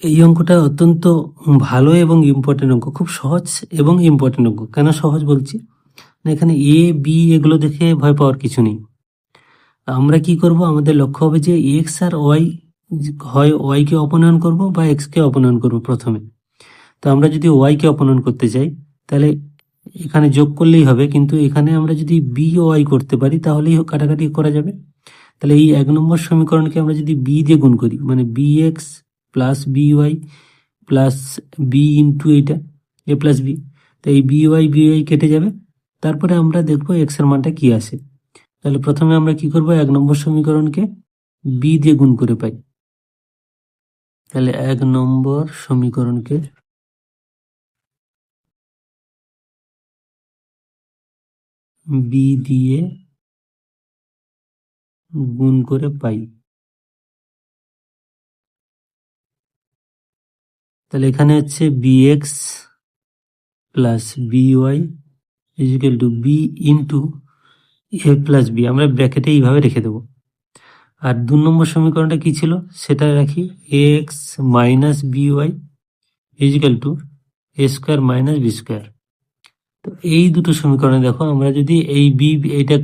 এই অঙ্কটা অত্যন্ত ভালো এবং ইম্পর্টেন্ট অঙ্ক, খুব সহজ এবং ইম্পর্টেন্ট অঙ্ক। কেন সহজ বলছি না, এখানে এ বি এগুলো দেখে ভয় পাওয়ার কিছু নেই। আমরা কি করব, আমাদের লক্ষ্য হবে যে এক্স আর ওয়াই, হয় ওয়াইকে অপনয়ন করব বা এক্সকে অপনয়ন করব প্রথমে। তো আমরা যদি ওয়াইকে অপনয়ন করতে চাই তাহলে এখানে যোগ করলেই হবে, কিন্তু এখানে আমরা যদি বি ওয়াই করতে পারি তাহলেই কাটাকাটি করা যাবে। তাহলে এই 1 নম্বর সমীকরণকে আমরা যদি বি দিয়ে গুণ করি, মানে B X plus B Y plus B into এইটা এ প্লাস বি, তো এই বি ওয়াই কেটে যাবে। তারপরে আমরা দেখবো এক্স এর মানটা কি আসে। তাহলে প্রথমে আমরা কি করব, 1 নম্বর সমীকরণকে বি দিয়ে গুণ করে পাই। তাহলে 1 নম্বর সমীকরণকে বি দিয়ে গুণ করে পাই। তাহলে এখানে হচ্ছে B X plus B Y equal to B into A plus B, আমরা ব্র্যাকেটে এইভাবে রেখে দেবো। আর 2 নম্বর সমীকরণটা কি ছিল সেটা রাখি, A X minus B Y equal to A square minus B square. তো এই দুটো সমীকরণে দেখো, আমরা যদি এই বি এইটা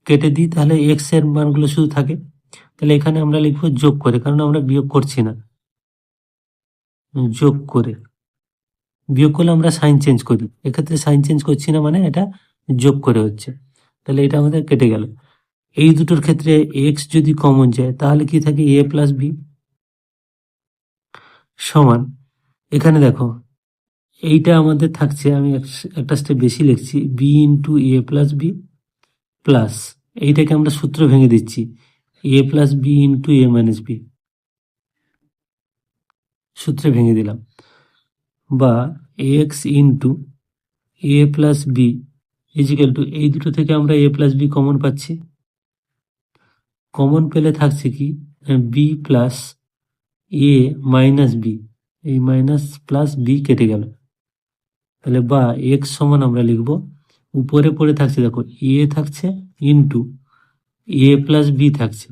কেটে দিই তাহলে এক্স এর মানগুলো শুধু থাকে। তাহলে এখানে আমরা লিখবো যোগ করে, কারণ আমরা বিয়োগ করছি না, যোগ করে। বিয়োগ করলে আমরা সাইন চেঞ্জ করি, এক্ষেত্রে সাইন চেঞ্জ করছি না, মানে এটা যোগ করে হচ্ছে। তাহলে এটা আমাদের কেটে গেল। এই দুটোর ক্ষেত্রে এক্স যদি কমন যায় তাহলে কি থাকে, এ প্লাস বি সমান, এখানে দেখো এইটা আমাদের থাকছে, আমি একটা স্টেপ বেশি লিখছি, B into A plus B plus, এইটাকে আমরা সূত্র ভেঙে দিচ্ছি, এ প্লাস বি ইন্টু এ মাইনাস বি, সূত্রে ভেঙে দিলাম, বা x into A plus B is equal two, এই দুটো থেকে আমরা এ প্লাস বি কমন পাচ্ছি, কমন পেলে থাকছে কি, বি প্লাস এ মাইনাস বি, এই মাইনাস প্লাস বি কেটে গেল। তাহলে বা এক্স সমান আমরা লিখব, উপরে পড়ে থাকছে দেখো এ থাকছে ইন্টু এ প্লাস বি থাকছে,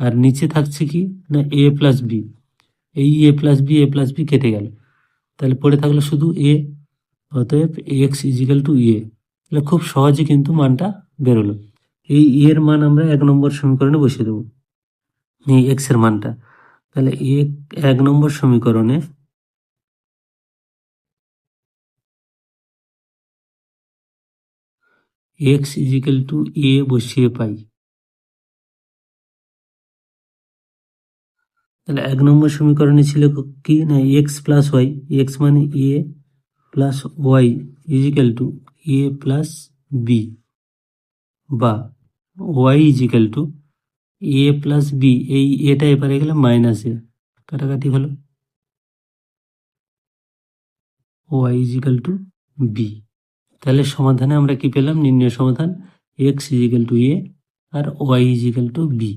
আর নিচে থাকছে কি না এ প্লাস বি, এই এ প্লাস বি কেটে গেল। তাহলে পড়ে থাকলো শুধু এ, অতএব এক্স ইজিক্যাল টু এ। তাহলে খুব সহজে কিন্তু মানটা বেরোলো। এই এর মান আমরা 1 নম্বর সমীকরণে বসিয়ে দেবো, এই এক্স এর মানটা। তাহলে 1 নম্বর সমীকরণে এক্স ইজিক্যাল টু এ বসিয়ে পাই। তাহলে 1 নম্বর সমীকরণে ছিল কি না এক্স প্লাস ওয়াই, এক্স মানে এ plus Y equal to A plus B, বা Y equal to A plus B, এই এটা এবারে গেলে মাইনাস এ, কাটাকাটি হলো, ওয়াই ইজিক্যাল টু বি। তাহলে সমাধানে আমরা কি পেলাম, নির্ণয় সমাধান x is equal to A R Y equal to B.